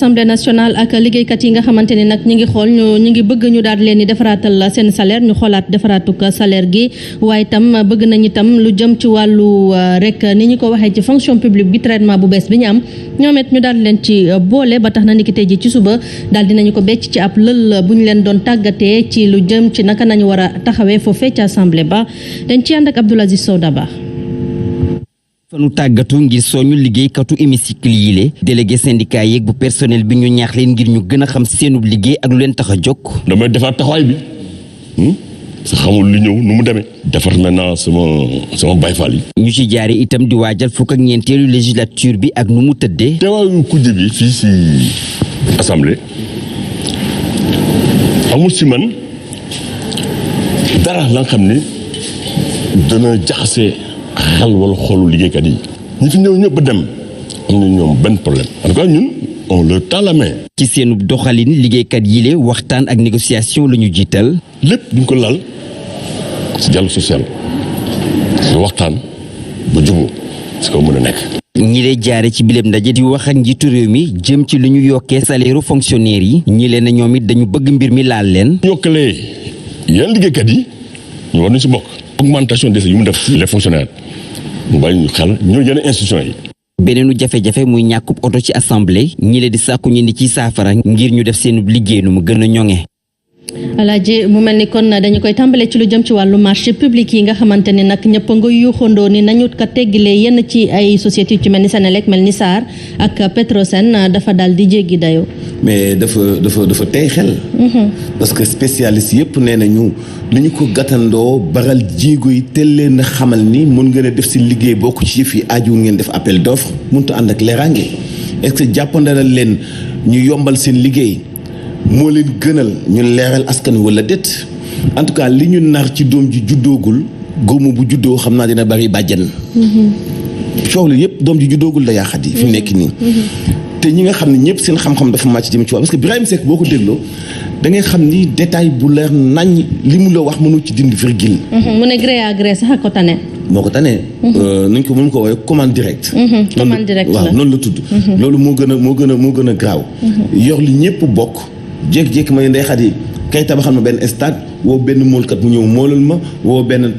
assemblée nationale ak liggéeykat yi nga xamante ni nag ñi ngi xool ñu ngi bëgg ñu daal leen di defaraatal seen salaire ñu xoolaat defaraatuk salaire gi waaye itam bëgg nañ itam lu jëm ci wàllu rek ni ñu ko waxee ci fonction publique bi traitement bu bees bi ñu am ñoom it ñu daal leen ci boole ba tax na niki tey ji ci suba daal dinañu ko becc ci ab lël bu ñu leen doon tàggatee ci lu jëm ci naka nañu war a taxawee foofee ci assemblée ba dañ ci ànd ak Abdoul Aziz Sow Daba. fanu tàggatu ngir soñu liggéeykatu hémicycle yi le délégué syndicat yeeg bu personnel bi ñu ñaax leen ngir ñu gën a xam seenub liggéey ak lu leen tax a jóg. damay defaat taxawaay bi sa xamul li ñëw nu mu demee defar maintenant sama bayfal yi. ñu ci jaare itam di waajal fukk ak ñeenteelu législature bi ak nu mu tëddee. teewaayu kujje bi fii si assemblée amul si man dara la nga xam ni dana jaxase xel wala xoolu liggéeykat yi ñi fi ñëw ñëpp ba dem am na ñoom benn problème en tout cas ñun on leur tend la main. ci seenu doxalin liggéeykat yi le waxtaan ak négociation la ñu jiital. lépp duñ ko laal si dialogue social si waxtaan ba jubóo si ko mën a nekk. ñi lay jaare ci biléb ndaje di wax ak njiitu réew mi jëm ci lu ñu yokkee salaire fonctionnaire yi ñi leen na ñoom it dañu bëgg mbir mi laal leen. yokkalee yan liggéeykat yi ñu war nañu si bokk. augmentation des yu mu def les fonctionnaires mu bàyyi ñu xel ñoo yenn institutions yi. beneenu jafe-jafe muy ñàkkub oto ci assemblée ñi leen di sàkku ñi ni ci saafara ngir ñu def seen liggéey nu mu gën a ñoŋe. Alaaji mu mel ni kon dañu koy tàmbalee ci lu jëm ci wàllu marché public yi nga xamante ni nag ñëpp a nga yuuxandoo ni nañu ko teggilee yenn ci ay sociétés yu ci mel ni Senelec mel ni SAR ak Petrosen dafa daal di jéggi dayoo. mais dafa tey xel. parce que spécialiste yëpp nee nañu li ñu ko gàttandoo baral jéego yi teel leen a xamal ni mun ngeen a def si liggéey bokk ci yëf yi aaju ngeen def appel d'offre mënut a ànd ak leeraange est-ce que jàppandalal leen ñu yombal seen liggéey. moo leen gënal ñu leeral askan wala déet en tout cas li ñu nar ci doom ji juddoogul góomu bu juddoo xam naa dina bari bàjjan. coow li yëpp doom ji juddoogul la yaaxat yi. fi mu nekk nii. te ñi nga xam ne ñëpp seen xam-xam dafa màcc jëm ci wàll parce que Birahim Seck boo ko dégloo da ngay xam ni détail bu leer nañ li mu la wax mënu ci dindi virgule. mu ne gré à gré sax a ko tane. moo ko tane. nuñ ko mën ko woowee commande directe. commande directe la waaw noonu la tudd. loolu moo gën a graaw. yor li ñëpp bokk. jékki-jékki ma ne ndey xat yi kay tabaxal ma benn stade woo benn moolkat mu ñëw moolal ma woo benn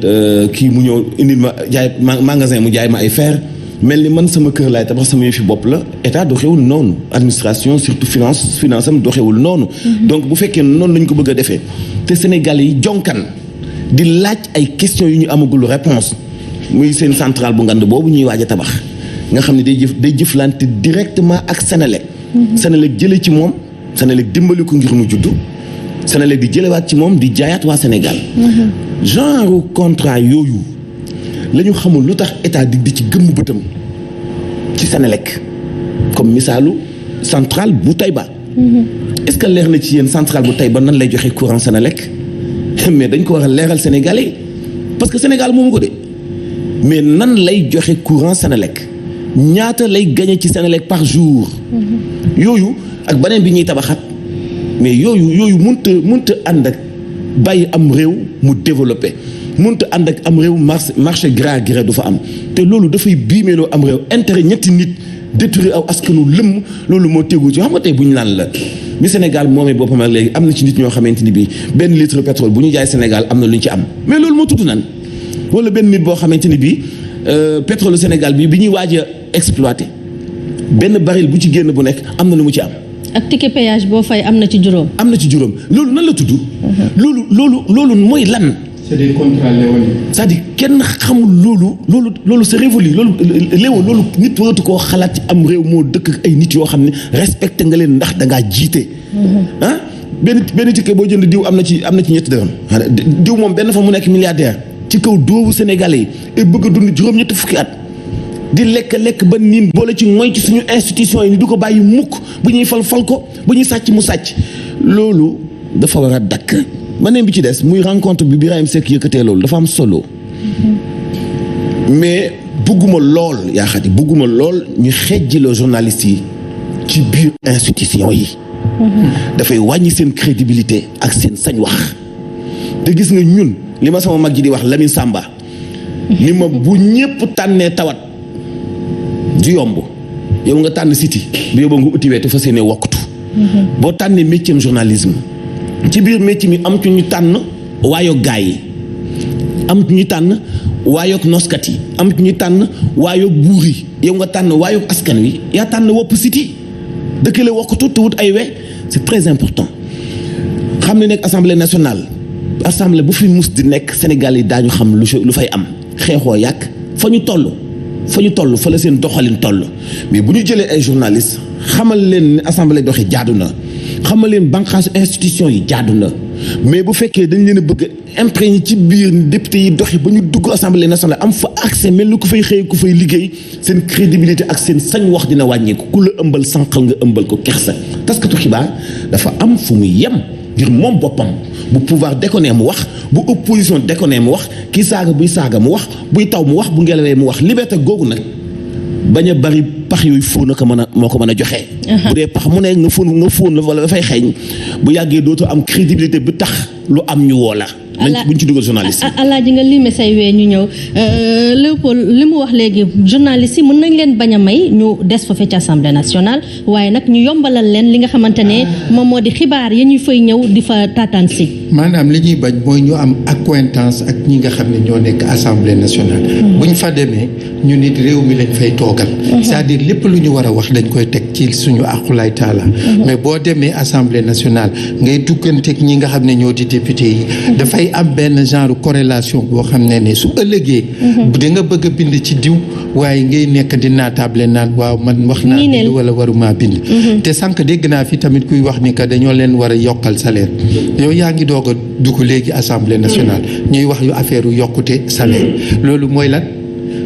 kii mu ñëw indil ma jaay magasin mu jaay ma ay fer mel ni man sama kër laay tabax sama yëfi bopp la état doxewul noonu administration surtout finance am doxewul noonu. donc bu fekkee noonu lañ ko bëgg a defee te Sénégal yi jonkan di laaj ay questions yu ñu amagul réponse muy seen centrale bu ngand boobu ñuy waaj a tabax nga xam ne day jëflante directement ak Senelec. Senelec jëlee ci moom. Senelec dimbali ko ngir mu juddu Senelec di jëlewaat ci moom di jaayaat waa Sénégal. genre contrat yooyu la ñu xamul lu tax état di ci gëmm bëtam ci Senelec comme misaalu centrale bu Taïba. est-ce que leer na ci yéen centrale bu Taïba nan lay joxe courant Senelec mais dañ ko war a leeral Sénégalais parce que Sénégal moomu ko de mais nan lay joxe courant Senelec ñaata lay gagné ci Senelec par jour. yooyu. ak beneen bi ñuy tabaxat mais yooyu mënta ànd ak bàyyi am réew mu développé mënta ànd ak am réew marché gré à gré du fa am te loolu dafay biimeeloo am réew intérêt ñetti nit détruire aw askanu lëmm loolu moo tegu ci xam nga tey bu ñu naan la bi Sénégal moomee boppam ak léegi am na ci nit ñoo xamante ni bii benn litre pétrole bu ñu jaay Sénégal am na lu ñu ci am mais loolu moo tudd nan wala benn nit boo xamante ni bii pétrole Sénégal bi ñuy waaj a exploité benn baril bu ci génn bu nekk am na lu mu ci am. ak ticket péage boo fay am na ci juróom. loolu nan la tudd. loolu mooy lan. c'est des contrats léoniens. c'est-à-dire kenn xamul loolu c'est révolu loolu nit waratu koo xalaat ci am réew moo dëkk ak ay nit yoo xam ne respecté nga leen ndax da ngaa jiite. ah benn ticket boo jënd diw am na ci ñetti dërëm. diw moom benn fa mu nekk milliardaire ci kaw doowu Sénégalais yi et bëgg a dund juróom-ñetti fukki at. di lekk ba niin boole ci mooy ci suñu institution yi ni du ko bàyyi mukk bu ñuy fal ko bu ñuy sàcc mu sàcc loolu dafa war a dakk beneen bi ci des muy rencontre bi Birahim Seck yëkkatee loolu dafa am solo mais bugguma lool yaa xati bugguma lool ñu xejjiloo journalistes yi ci biir institution yi dafay wàññi seen crédibilité ak seen sañ wax te gis nga ñun li ma sama mag ji di wax Lamine Samba ni ma bu ñëpp tànnee tawat du yomb yow nga tànn siti bi yóbboo nga uti weete fa seene wokkutu boo tànnee métier journalisme ci biir métier mi am ci ñu tànn waayoog gaay yi am ci ñu tànn waayoog noskat yi am ci ñu tànn waayoog buur yi yow nga tànn waayoog askan wi yaa tànn wopp siti dëkk la wokkatu te wut ay we c'est très important xam ne nekk assemblée nationale assemblée bu fi mus di nekk Sénégal yi daañu xam lu fay am xeexoo yàq fa ñu toll fa la seen doxalin toll mais bu ñu jëlee ay journalistes xamal leen ne assemblée doxi jaadu na xamal leen bànqaasu institution yi jaadu na mais bu fekkee dañ leen a bëgg imprégné ci biir député yi doxi ba ñu dugg assemblée nationale am fa accès mel ni ku fay xëy ku fay liggéey seen crédibilité ak seen sañ wax dina wàññeeku ku la ëmbal sànqal nga ëmbal ko kersa taskatu xibaar dafa am fu muy yem ngir moom boppam bu pouvoir déconné mu wax bu opposition déconné mu wax kii saaga buy saaga mu wax buy taw mu wax bu ngelawee mu wax liberté googu nag bañ a bari pax yooyu fóon ko mën a moo ko mën a joxe. bu dee pax mu ne nga fóon la wala dafay xeeñ bu yàggee dootu am crédibilité bu tax lu am ñu woo la. buñ ci dugal journaliste yi. alaaji nga lime say wee ñu ñëw Léopold li mu wax léegi journaliste yi mën nañ leen bañ a may ñu des fa ci assemblée nationale waaye nag ñu yombalal leen li nga xamante ne moom moo di xibaar ya ñuy fay ñëw di fa taataan si. maanaam li ñuy bañ mooy ñu am accointance ak ñi nga xam ne ñoo nekk assemblée nationale. bu ñu fa demee ñu nit réew mi lañ fay toogal. c'est-à-dire lépp lu ñu war a wax dañ koy teg ci suñu aqulaay taala. mais boo demee assemblée nationale ngay dugganteeg ñi nga xam ne ñoo di député yi. dafay am benn genre corrélation boo xam ne su ëllëgee. da nga bëgg a bind ci diw waaye ngay nekk di naatable naan waaw man wax naa bind wala waruma bind. te sànq dégg naa fi tamit kuy wax ni que dañoo leen war a yokkal salaire yow yaa ngi doog a dugg léegi assemblée nationale ñuy wax yu affaire yokkute salaire loolu mooy lan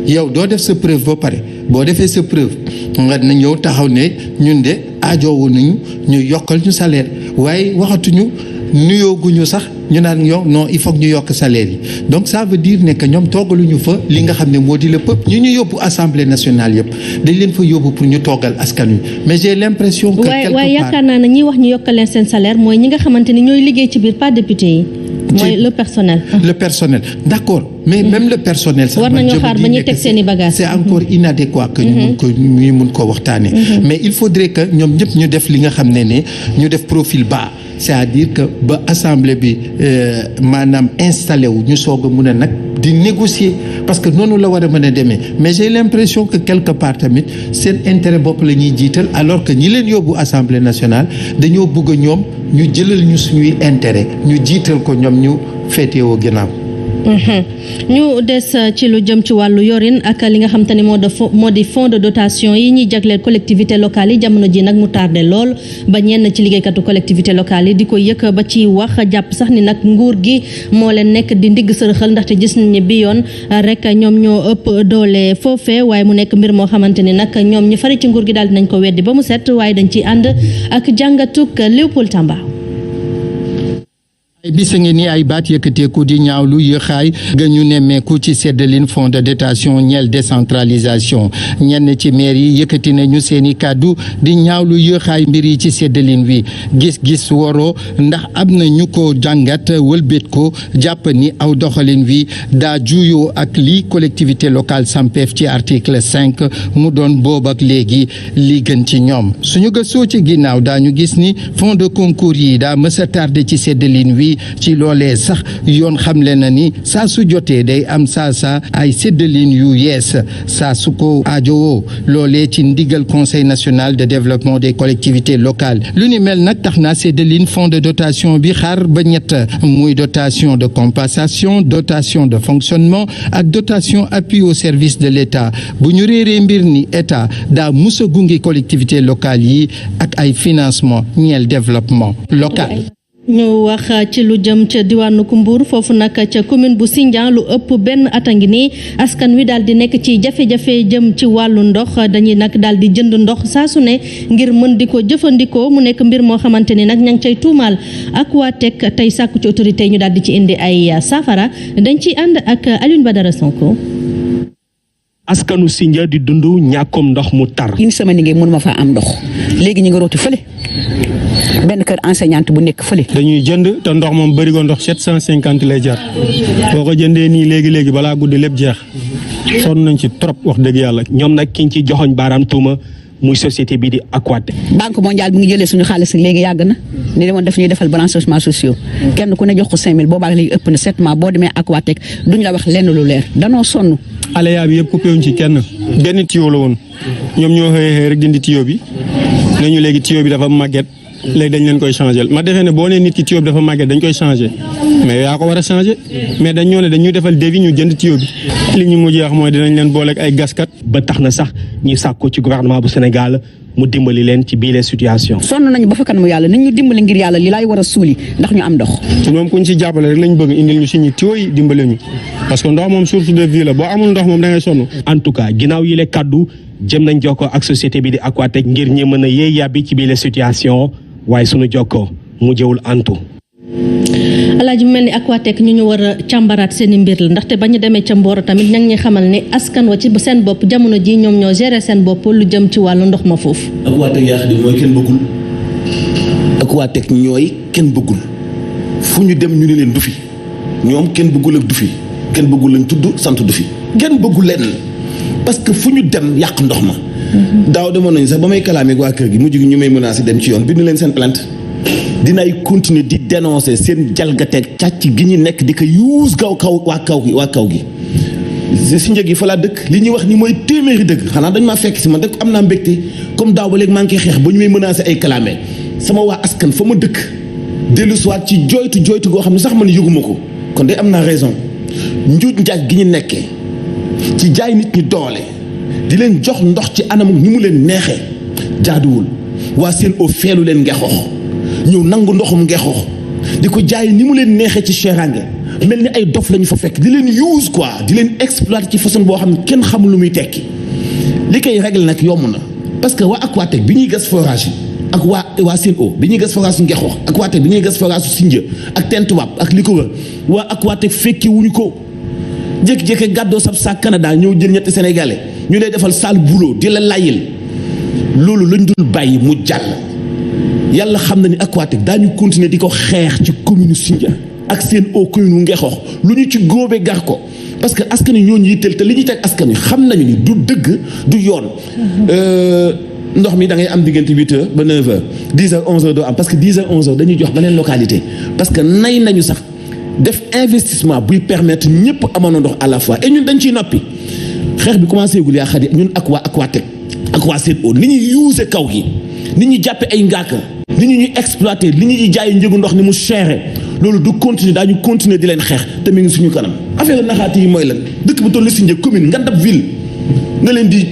yow doo def sa preuve ba pare boo defee sa preuve nga na ñëw taxaw ne ñun de aajoowu nañu ñu yokkal ñu salaire waaye waxatuñu nuyooguñu sax ñu naan yow non il faut que ñu yokk salaire yi donc ça veut dire ne que ñoom toogaluñu fa li nga xam ne moo di le peuple ñu yóbbu assemblée nationale yëpp dañ leen fa yóbbu pour ñu toogal askan wi mais j'ai l'impression que quelque part waaye yaakaar naa ne ñi wax ñu yokkal leen seen salaire mooy ñi nga xamante ni ñooy liggéey ci biir pas député yi. mooy le personnel. le personnel d'accord mais même le personnel. sax war nañoo xaar ba ñuy teg seen i bagages. c'est encore inadéquat que ñu mun ko waxtaanee. mais il faudrait que ñoom ñëpp ñu def li nga xam ne ñu def profil bas. c'est-à-dire que ba assemblée bi maanaam installé wu ñu soog a mun a nag di négocier parce que noonu la war a mën a demee mais j'ai l'impression que quelque part tamit seen intérêt bopp la ñuy jiital alors que ñi leen yóbbu assemblée nationale dañoo bëgg a ñoom ñu jëlal ñu suñuy intérêt ñu jiital ko ñoom ñu féetewoo ginnaaw. ñu des ci lu jëm ci wàllu yorin ak li nga xam te ne moo di fonds de dotation yi ñuy jagleel collectivité locale yi jamono ji nag mu tardé lool ba ñenn ci liggéeykatu collectivité locale yi di ko yëkk ba ci wax jàpp sax ni nag nguur gi moo leen nekk di ndigg sërëxal ndaxte gis nañ ne bi yoon rek ñoom ñoo ëpp doole foofee waaye mu nekk mbir moo xamante ni nag ñoom ñu fari ci nguur gi daal dinañ ko weddi ba mu set waaye dañ ci ànd ak jàngatuk Léopold Tamba. ay bis ngi ni ay baat yëkkateeku di ñaawlu yëxaay ga ñu nemmeeku ci seddalin fonds de dotation ñeel décentralisation ñenn ci maire yi yëkkati nañu seeni kàddu di ñaawlu yëxaay mbir yi ci seddalin wi gis-gis waroo ndax am na ñu ko jàngat wëlbét ko jàpp ni aw doxalin wi daa juyoo ak li collectivité locale sampeef ci article 5 mu doon boobu ak léegi li gën ci ñoom suñu gëstoo ci ginnaaw daañu gis ni fonds de concours yi daa mës a tardé ci seddalin wi ci loolee sax yoon xamle na ni saa su jotee day am saa ay séddalin yu yees saa su ko aajowoo loolee ci ndigal conseil national de développement des collectivités locales lu ni mel nag tax na séddalin fonds de dotation bi xaar ba ñett muy dotation de compensation dotation de fonctionnement ak dotation appui au service de l'État bu ñu réeree mbir ni État daa musa gunge collectivités locales yi ak ay financement ñeel développement local. ñu wax ci lu jëm ca diwaanu Mbour foofu nag ca commune bu Sindian lu ëpp benn at a ngi nii askan wi daal di nekk ci jafe-jafe jëm ci wàllu ndox dañuy nag daal di jënd ndox saa su ne ngir mën di ko jëfandikoo mu nekk mbir moo xamante ni nag ña ngi cay tuumaal ak waa TEC tey sàkku ci autorité yi ñu daal di ci indi ay saafara dañ ciy ànd ak Alioune Badara Sonko. askanu Sindia di dund ñàkkum ndox mu tar. une semaine ngi mënuma fa am ndox léegi ñu ngi rooti fële benn kër enseignante bu nekk fële. dañuy jënd te ndox moom bëri ko ndox 750 lay jar boo ko jëndee nii léegi balaa guddi lépp jeex sonn nañ ci trop wax dëgg yàlla ñoom nag kiñ ci joxoñ baaraam tuuma muy société bi di Aquatech. Banque mondiale bi ngi jëlee suñu xaalis léegi yàgg na ni demoon daf ñuy defal blanchiment sociaux kenn ku ne jox ko 5000 boobaak léegi ëpp na 7 mois boo demee Aquatech duñ la wax lenn lu leer danoo sonn. aléa bi yëpp coupé wuñ ci kenn benn tuyau la woon ñoom ñoo xëy rek dindi tuyau bi nañu léegi tuyau bi dafa màgget léegi dañ leen koy changé ma defee ne boo nee nit ki tuyau bi dafa màgget dañ koy changé mais yaa ko war a changé mais dañ ñoo ne dañuy defal devis ñu jënd tuyau bi li ñu mujjee wax mooy dinañ leen booleeg ay gaskat. ba tax na sax ñuy sàkku ci gouvernement bu Sénégal mu dimbali leen ci biir situation. sonn nañu ba fa kanamu yàlla nañ ñu dimbali ngir yàlla li laay war a suuli ndax ñu am ndox. te moom ku ñu ci jàppale rek lañ bëgg indil ñu suñu tuyau yi dimbale ñu parce que ndox moom source de vie la boo amul ndox moom da ngay sonn. en tout cas ginnaaw yi le kaddu jëm nañ jokkoo ak société bi di Aquatech ngir ñi mën a yee yàbbi ci biir situation waaye sunu jokkoo mu jëwul antu. Alaaji mu mel ni Aquatech ñu war a càmbaraat seen i mbir la ndaxte ba ñu demee ca Mboro tamit ña ngi xamal ne askan wa ci seen bopp jamono ji ñoom ñoo gérer seen bopp lu jëm ci wàllu ndox ma foofu. Aquatech yaa xam ne mooy kenn bëggul Aquatech ñooy kenn bëggul fu ñu dem ñu ne leen du fi ñoom kenn bëggul ak du fi kenn bëggul lañ tudd sant du fi kenn bëggul leen parce que fu ñu dem yàq ndox ma. daaw demoon nañu sax ba may kalaamee waa kër gi mujj gi ñu may menacé dem ci yoon bind leen seen plainte dinaay continuer di dénoncer seen jalgateeg càcc gi ñu nekk di ko yuus waa kaw gi si njëg yi fa laa dëkk li ñuy wax ni mooy téeméeri dëgg xanaa dañ maa fekk si man rek am naa mbégte comme daaw ba léegi maa ngi koy xeex ba ñu may menacé ay kalaame sama waa askan fa ma dëkk dellu siwaat ci jooytu goo xam ne sax man yëguma ko kon day am naa raison njuuj njaaj gi ñu nekkee ci jaay nit ñi doole di leen jox ndox ci anam ñi mu leen neexee jaaduwul waa seen eau feelu leen ngexoox ñëw nangu ndoxum ngexoox di ko jaay ni mu leen neexee ci cherange mel ni ay dof lañu fa fekk di leen use quoi di leen exploiter ci façon boo xam ne kenn xamul lu muy tekki li koy régler nag yomb na parce que waa Aquatech bi ñuy gas forage yi ak waa seen eau bi ñuy gas forage su ngexoox Aquatech bi ñuy gas forage su Sindia ak Tentuwaab ak li ko wër waa Aquatech fekke wuñu ko jékki-jékki gàddoo sab sa Canada ñëw jël ñetti sénégalais ñu lay defal sale boulot di la layil loolu lañ dul bàyyi mu jàll yàlla xam na ni Aquatech daañu continuer di ko xeex ci commune Sindia ak seen eau commune Ngexoox lu ñu ci góobee gar ko parce que askan wi ñoo ñu yitteel te li ñuy teg askan wi xam nañu ni du dëgg du yoon ndox mi da ngay am diggante 8h ba 9h 10h 11h doo am parce que 10h 11h dañuy jox beneen localité parce que nay nañu sax def investissement buy permettre ñëpp amoon ndox à la fois et ñun dañ ciy noppi xeex bi commencé gul yaa xadi ñun ak waa Aquatech ak waa seen eau ni ñuy yuuse kaw gi ni ñuy jàppe ay ngaaka ni ñu ñuy exploité li ñuy jaay njëgu ndox ni mu chéré loolu du continuer daañu continuer di leen xeex te mi ngi suñu kanam affaire naxaati yi mooy lan dëkk bu toll si njëg commune ngandab ville nga leen di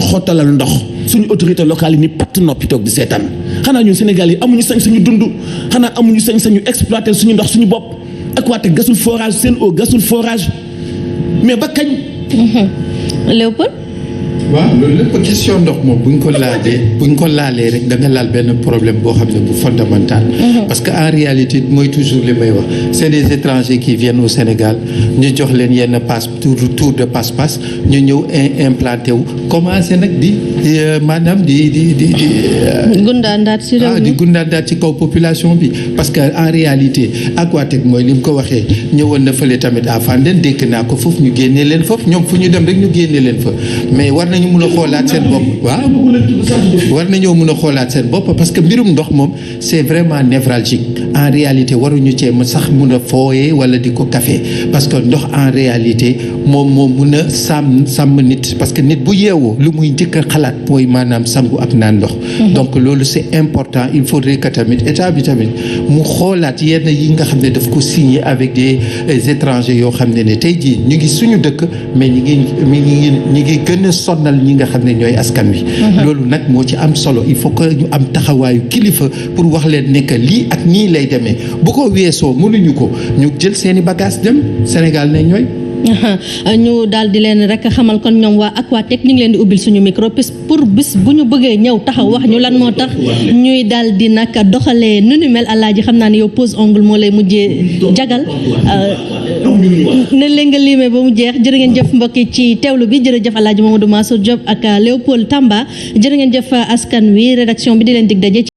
xottalal ndox suñu autorité locale yi ni patt noppi toog di seetaan xanaa ñun Sénégal yi amuñu sañ-sañu dund xanaa amuñu sañ-sañu exploité suñu ndox suñu bopp Aquatech gasul forage seen eau gasul forage mais ba kañ. Léopold. waaw loolu lépp question ndox moom buñ ko laalee rek da nga laal benn problème boo xam ne bu fondamental parce que en réalité mooy toujours li may wax c'est des étrangers qui viennent au Sénégal ñu jox leen yenn tour de passe-passe ñu ñëw implanté wu commencé nag di maanaam di gundaandaat ci réew mi di gundaandaat ci kaw population bi parce que en réalité Aquatech mooy li mu ko waxee ñëwoon na fële tamit à Fandène dékk naa ko foofu ñu génnee leen foofu ñoom fu ñu dem rek ñu génnee leen fa mais war nañu mën a xoolaat seen bopp waaw war nañoo mën a xoolaat seen bopp parce que mbirum ndox moom c'est vraiment névralgique en réalité waruñu cee sax mën a fooyee wala di ko café parce que ndox en réalité moom moo mën a sàmm nit parce que nit bu yeewoo lu muy njëkk a xalaat mooy maanaam sangu ak naan ndox donc loolu c'est important il faudrait que tamit état bi tamit mu xoolaat yenn yi nga xam ne daf ko signer avec des étrangers yoo xam ne tey jii ñu ngi suñu dëkk mais ñi ngi gën a sonnal ñi nga xam ne ñooy askan wi loolu nag moo ci am solo il faut que ñu am taxawaayu kilifa pour wax leen ne que lii ak nii lay demee bu ko weesoo mënuñu ko ñu jël seeni bagage dem Sénégal ne ñooy ñu daal di leen rek xamal kon ñoom waa Aquatech ñu ngi leen di ubbil suñu micro pour bis bu ñu bëggee ñëw taxaw wax ñu lan moo tax ñuy daal di nag doxalee nu ni mel Alaaji xam naa ne yow pose ongle moo lay mujjee jagal ne leen nga limee ba mu jeex jërë ngeen jëf mbokki ci teewlu bi jërëjëf Alaaji Mamadou Mansour Diop ak Léopold Tamba jërë ngeen jëf askan wi rédaction bi di leen dig daje